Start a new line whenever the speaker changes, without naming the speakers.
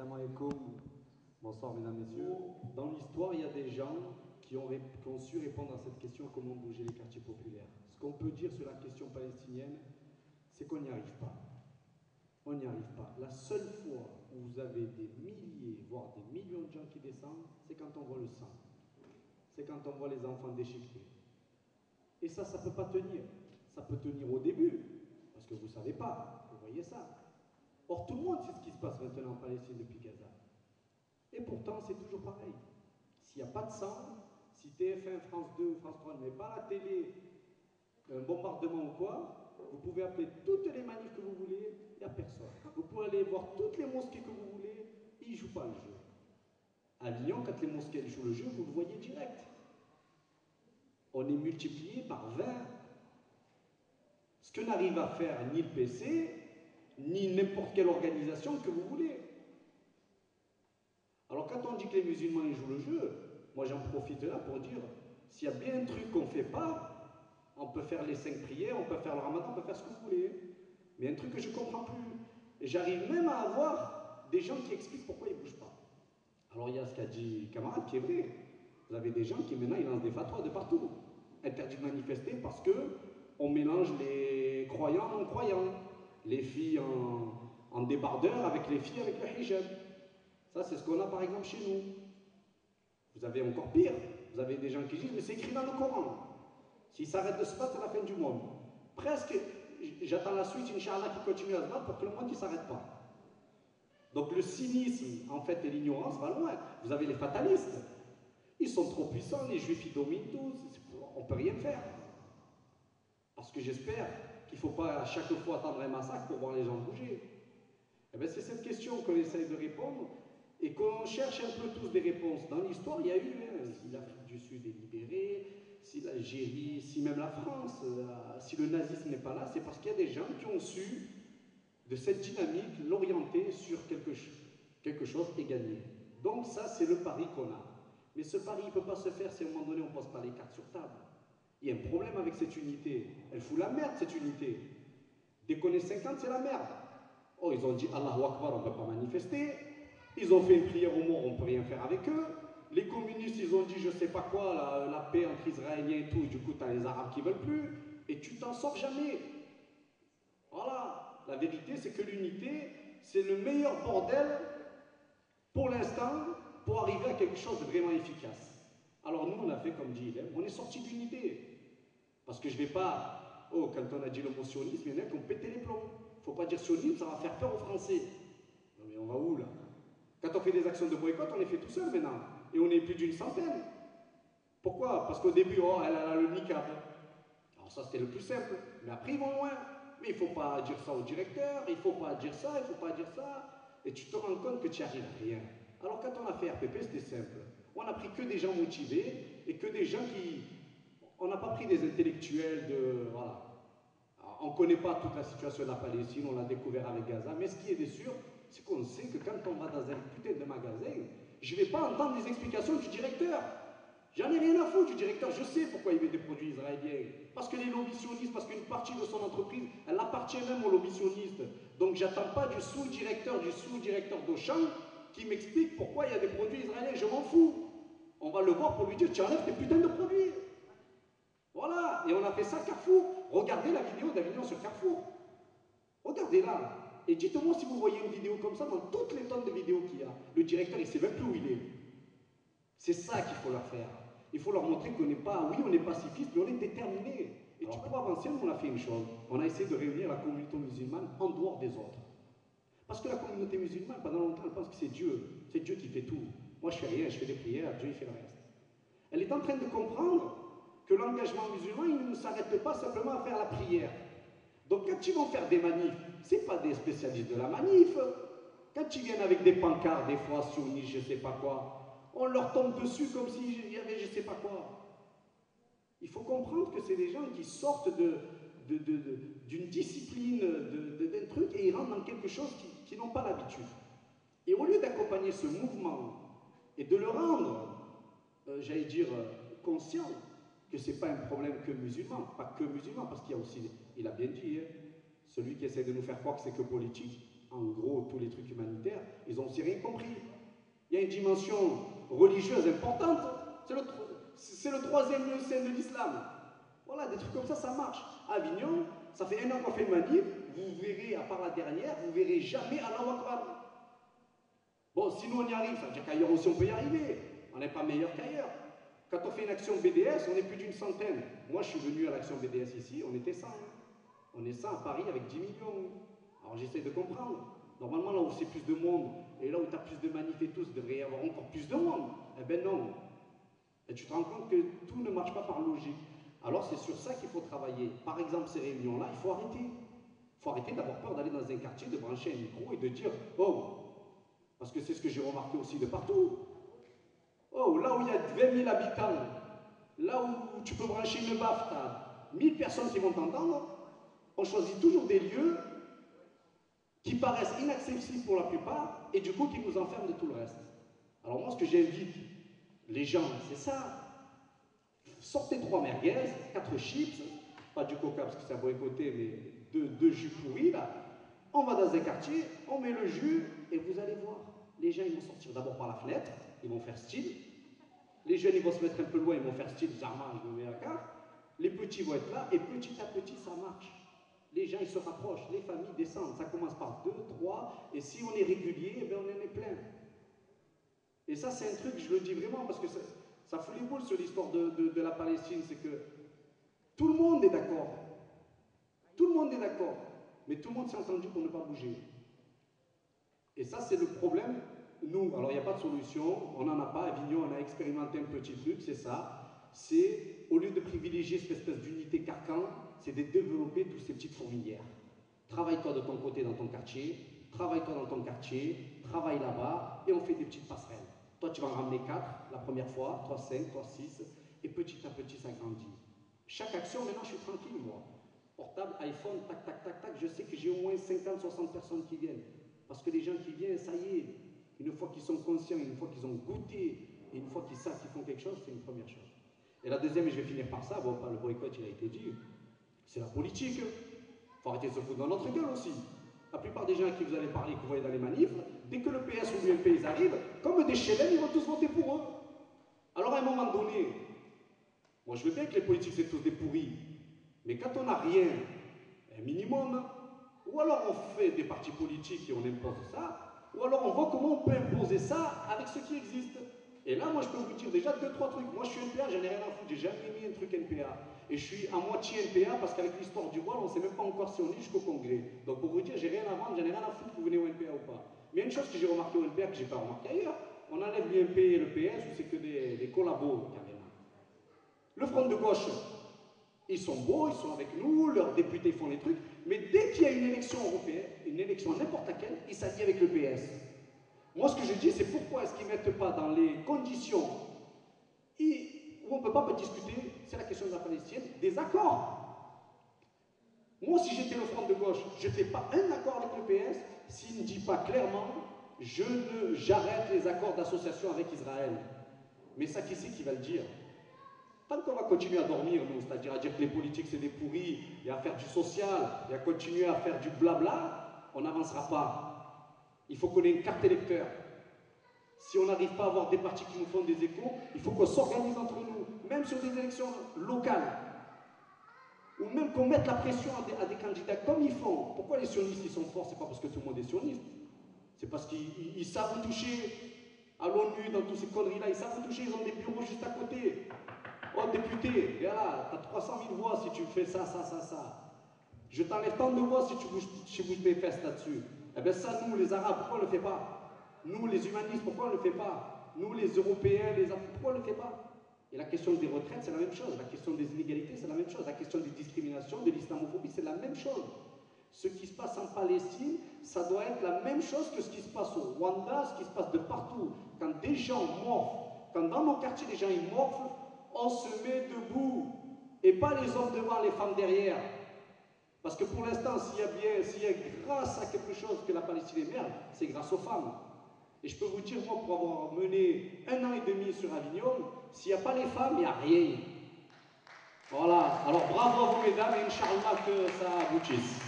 Salam alaikum. Bonsoir, mesdames, messieurs. Dans l'histoire, il y a des gens qui ont su répondre à cette question comment bouger les quartiers populaires. Ce qu'on peut dire sur la question palestinienne, c'est qu'on n'y arrive pas. On n'y arrive pas. La seule fois où vous avez des milliers, voire des millions de gens qui descendent, c'est quand on voit le sang. C'est quand on voit les enfants déchiquetés. Et ça ne peut pas tenir. Ça peut tenir au début, parce que vous ne savez pas, vous voyez ça. Or, tout le monde sait ce qui se passe maintenant en Palestine depuis Gaza. Et pourtant, c'est toujours pareil. S'il n'y a pas de sang, si TF1, France 2 ou France 3 ne met pas à la télé un bombardement ou quoi, vous pouvez appeler toutes les manifs que vous voulez, il n'y a personne. Vous pouvez aller voir toutes les mosquées que vous voulez, ils ne jouent pas le jeu. À Lyon, quand les mosquées jouent le jeu, vous le voyez direct. On est multiplié par 20. Ce que n'arrive à faire ni le PC, ni n'importe quelle organisation que vous voulez. Alors quand on dit que les musulmans ils jouent le jeu, moi j'en profite là pour dire, s'il y a bien un truc qu'on ne fait pas, on peut faire les 5 prières, on peut faire le ramadan, on peut faire ce que vous voulez. Mais un truc que je ne comprends plus. Et j'arrive même à avoir des gens qui expliquent pourquoi ils ne bougent pas. Alors il y a ce qu'a dit camarade qui est vrai. Vous avez des gens qui maintenant ils lancent des fatwas de partout. Interdit de manifester parce que on mélange les croyants non croyants. Les filles en débardeur avec les filles avec le hijab. Ça c'est ce qu'on a par exemple chez nous. Vous avez encore pire. Vous avez des gens qui disent mais c'est écrit dans le Coran. S'ils s'arrêtent de se battre, c'est la fin du monde. Presque, j'attends la suite, Inch'Allah, qui continue à se battre pour que le monde ne s'arrête pas. Donc le cynisme, en fait, et l'ignorance va loin. Vous avez les fatalistes. Ils sont trop puissants, les juifs, ils dominent tout. On ne peut rien faire. Parce que j'espère qu'il ne faut pas à chaque fois attendre un massacre pour voir les gens bouger. Eh bien, c'est cette question qu'on essaye de répondre et qu'on cherche un peu tous des réponses. Dans l'histoire, il y a eu, si l'Afrique du Sud est libérée, si l'Algérie, si même la France, si le nazisme n'est pas là, c'est parce qu'il y a des gens qui ont su, de cette dynamique, l'orienter sur quelque chose et gagner. Donc ça, c'est le pari qu'on a. Mais ce pari, il ne peut pas se faire si à un moment donné, on ne pose pas les cartes sur table. Il y a un problème avec cette unité. Elle fout la merde, cette unité. Dès qu'on est 50, c'est la merde. Oh, ils ont dit Allahu Akbar, on ne peut pas manifester. Ils ont fait une prière aux morts, on ne peut rien faire avec eux. Les communistes, ils ont dit je sais pas quoi, la paix entre Israéliens et tout. Du coup, tu as les Arabes qui veulent plus. Et tu t'en sors jamais. Voilà. La vérité, c'est que l'unité, c'est le meilleur bordel pour l'instant pour arriver à quelque chose de vraiment efficace. Alors nous, on a fait comme dit Ilem, on est sorti de l'unité. Parce que je ne vais pas... Oh, quand on a dit le mot sionisme, il y en a qui ont pété les plombs. Il ne faut pas dire sionisme, ça va faire peur aux Français. Non mais on va où là? Quand on fait des actions de boycott, on les fait tout seul maintenant. Et on est plus d'une centaine. Pourquoi? Parce qu'au début, oh, elle a le niqab. Alors ça, c'était le plus simple. Mais après, ils vont loin. Mais il ne faut pas dire ça au directeur, il ne faut pas dire ça, il ne faut pas dire ça. Et tu te rends compte que tu n'y arrives à rien. Alors quand on a fait RPP, c'était simple. On a pris que des gens motivés et que des gens qui... On n'a pas pris des intellectuels de... Voilà. Alors, on ne connaît pas toute la situation de la Palestine, on l'a découvert avec Gaza. Mais ce qui est sûr, c'est qu'on sait que quand on va dans un putain de magasin, je ne vais pas entendre les explications du directeur. J'en ai rien à foutre du directeur, je sais pourquoi il met des produits israéliens. Parce que les lobbies sionistes, parce qu'une partie de son entreprise, elle appartient même aux lobbies sionistes. Donc j'attends pas du sous-directeur d'Auchan qui m'explique pourquoi il y a des produits israéliens. Je m'en fous. On va le voir pour lui dire, tu enlèves tes putains de produits. Voilà, et on a fait ça Carrefour. Regardez la vidéo d'Avignon sur Carrefour. Regardez-la. Et dites-moi si vous voyez une vidéo comme ça dans toutes les tonnes de vidéos qu'il y a. Le directeur, il ne sait même plus où il est. C'est ça qu'il faut leur faire. Il faut leur montrer qu'on n'est pas, oui, on est pacifiste, mais on est déterminé. Et alors, pour avancer, nous, on a fait une chose. On a essayé de réunir la communauté musulmane en dehors des autres. Parce que la communauté musulmane, pendant longtemps, elle pense que c'est Dieu. C'est Dieu qui fait tout. Moi, je fais rien, je fais des prières, Dieu, il fait le reste. Elle est en train de comprendre que l'engagement musulman, il ne s'arrête pas simplement à faire la prière. Donc, quand ils vont faire des manifs, ce n'est pas des spécialistes de la manif. Quand ils viennent avec des pancartes, des fois sionistes, je ne sais pas quoi, on leur tombe dessus comme s'il y avait je ne sais pas quoi. Il faut comprendre que c'est des gens qui sortent d'une discipline, d'un truc, et ils rentrent dans quelque chose qui n'ont pas l'habitude. Et au lieu d'accompagner ce mouvement et de le rendre, j'allais dire, conscient que ce n'est pas un problème que musulman, pas que musulman, parce qu'il y a aussi, il a bien dit, hein, celui qui essaie de nous faire croire que c'est que politique, en gros, tous les trucs humanitaires, ils ont aussi rien compris. Il y a une dimension religieuse importante. C'est le troisième scène de l'islam. Voilà, des trucs comme ça marche. À Avignon, ça fait 1 an qu'on fait une manif, vous verrez, à part la dernière, vous verrez jamais Allahu Akbar. Bon, si nous on y arrive, ça veut dire qu'ailleurs aussi on peut y arriver. On n'est pas meilleur qu'ailleurs. Quand on fait une action BDS, on est plus d'une centaine. Moi, je suis venu à l'action BDS ici, on était 100. Hein. On est 100 à Paris avec 10 millions. Alors j'essaie de comprendre. Normalement, là où c'est plus de monde, et là où tu as plus de manifs et tout, il devrait y avoir encore plus de monde. Eh ben non. Et tu te rends compte que tout ne marche pas par logique. Alors c'est sur ça qu'il faut travailler. Par exemple, ces réunions-là, il faut arrêter. Il faut arrêter d'avoir peur d'aller dans un quartier, de brancher un micro et de dire « Oh !» Parce que c'est ce que j'ai remarqué aussi de partout. Oh, là où il y a 20 000 habitants, là où tu peux brancher une baffe, tu as 1000 personnes qui vont t'entendre, on choisit toujours des lieux qui paraissent inaccessibles pour la plupart et du coup qui nous enferment de tout le reste. Alors moi, ce que j'invite les gens, c'est ça. Sortez 3 merguez, 4 chips, pas du coca parce que c'est à boycotter, mais 2 jus pourris là. On va dans un quartier, on met le jus et vous allez voir. Les gens ils vont sortir d'abord par la fenêtre, ils vont faire style. Les jeunes ils vont se mettre un peu loin, ils vont faire style, Zarma, je me mets à carte. Les petits vont être là et petit à petit ça marche. Les gens ils se rapprochent, les familles descendent. Ça commence par 2, 3 et si on est régulier, eh ben, on en est plein. Et ça c'est un truc, je le dis vraiment parce que ça fout les boules sur l'histoire de la Palestine, c'est que tout le monde est d'accord. Tout le monde est d'accord. Mais tout le monde s'est entendu pour ne pas bouger. Et ça, c'est le problème. Nous, alors il n'y a pas de solution, on n'en a pas. À Avignon, on a expérimenté un petit truc, c'est ça. C'est, au lieu de privilégier cette espèce d'unité carcan, c'est de développer toutes ces petites fourmilières. Travaille-toi de ton côté dans ton quartier, travaille-toi dans ton quartier, travaille là-bas, et on fait des petites passerelles. Toi, tu vas en ramener 4 la première fois, toi 5, toi 6, et petit à petit, ça grandit. Chaque action, maintenant, je suis tranquille, moi. Portable, iPhone, tac, tac, tac, tac, je sais que j'ai au moins 50, 60 personnes qui viennent. Parce que les gens qui viennent, ça y est, une fois qu'ils sont conscients, une fois qu'ils ont goûté, et une fois qu'ils savent qu'ils font quelque chose, c'est une première chose. Et la deuxième, et je vais finir par ça, bon, pas le boycott, il a été dit, c'est la politique. Il faut arrêter de se foutre dans notre gueule aussi. La plupart des gens à qui vous allez parler, que vous voyez dans les manifs, dès que le PS ou l'UMP ils arrivent, comme des chelem, ils vont tous voter pour eux. Alors à un moment donné, moi je veux bien que les politiques c'est tous des pourris, mais quand on n'a rien, un minimum, ou alors on fait des partis politiques et on impose ça, ou alors on voit comment on peut imposer ça avec ce qui existe. Et là, moi, je peux vous dire déjà 2, 3 trucs. Moi, je suis NPA, j'en ai rien à foutre, j'ai jamais mis un truc NPA. Et je suis à moitié NPA parce qu'avec l'histoire du voile, on ne sait même pas encore si on est jusqu'au congrès. Donc pour vous dire, j'ai rien à vendre, j'en ai rien à foutre que vous venez au NPA ou pas. Mais il y a une chose que j'ai remarqué au NPA que j'ai pas remarqué ailleurs. On enlève l'UMP et le PS où c'est que des collabos carrément. Le front de gauche, ils sont beaux, ils sont avec nous, leurs députés font les trucs, mais dès qu'il y a une élection européenne, une élection n'importe laquelle, ils s'allient avec le PS. Moi, ce que je dis, c'est pourquoi est-ce qu'ils ne mettent pas dans les conditions où on ne peut pas discuter, c'est la question de la Palestine, des accords. Moi, si j'étais le front de gauche, je ne fais pas un accord avec le PS s'il ne dit pas clairement j'arrête les accords d'association avec Israël. Mais ça, qui c'est qui va le dire? Tant qu'on va continuer à dormir, nous, c'est-à-dire à dire que les politiques c'est des pourris, et à faire du social, et à continuer à faire du blabla, on n'avancera pas. Il faut qu'on ait une carte électeur. Si on n'arrive pas à avoir des partis qui nous font des échos, il faut qu'on s'organise entre nous, même sur des élections locales. Ou même qu'on mette la pression à des candidats comme ils font. Pourquoi les sionistes ils sont forts? C'est pas parce que tout le monde est sioniste. C'est parce qu'ils savent où toucher. À l'ONU, dans toutes ces conneries-là, ils savent où toucher, ils ont des bureaux juste à côté. Oh député, voilà, t'as 300 000 voix si tu fais ça, ça, ça, ça. Je t'enlève tant de voix si tu bouges tes fesses là-dessus. Eh bien ça, nous les Arabes, pourquoi on ne le fait pas? Nous les humanistes, pourquoi on ne le fait pas? Nous les Européens, les Africains, pourquoi on ne le fait pas? Et la question des retraites, c'est la même chose. La question des inégalités, c'est la même chose. La question des discriminations, de l'islamophobie, c'est la même chose. Ce qui se passe en Palestine, ça doit être la même chose que ce qui se passe au Rwanda, ce qui se passe de partout. Quand des gens morflent, quand dans nos quartiers les gens ils morflent, on se met debout. Et pas les hommes devant, les femmes derrière. Parce que pour l'instant, s'il y a grâce à quelque chose que la Palestine émerge, c'est grâce aux femmes. Et je peux vous dire, moi, pour avoir mené 1 an et demi sur Avignon, s'il n'y a pas les femmes, il n'y a rien. Voilà. Alors bravo à vous, mesdames, et Inch'Allah que ça aboutisse.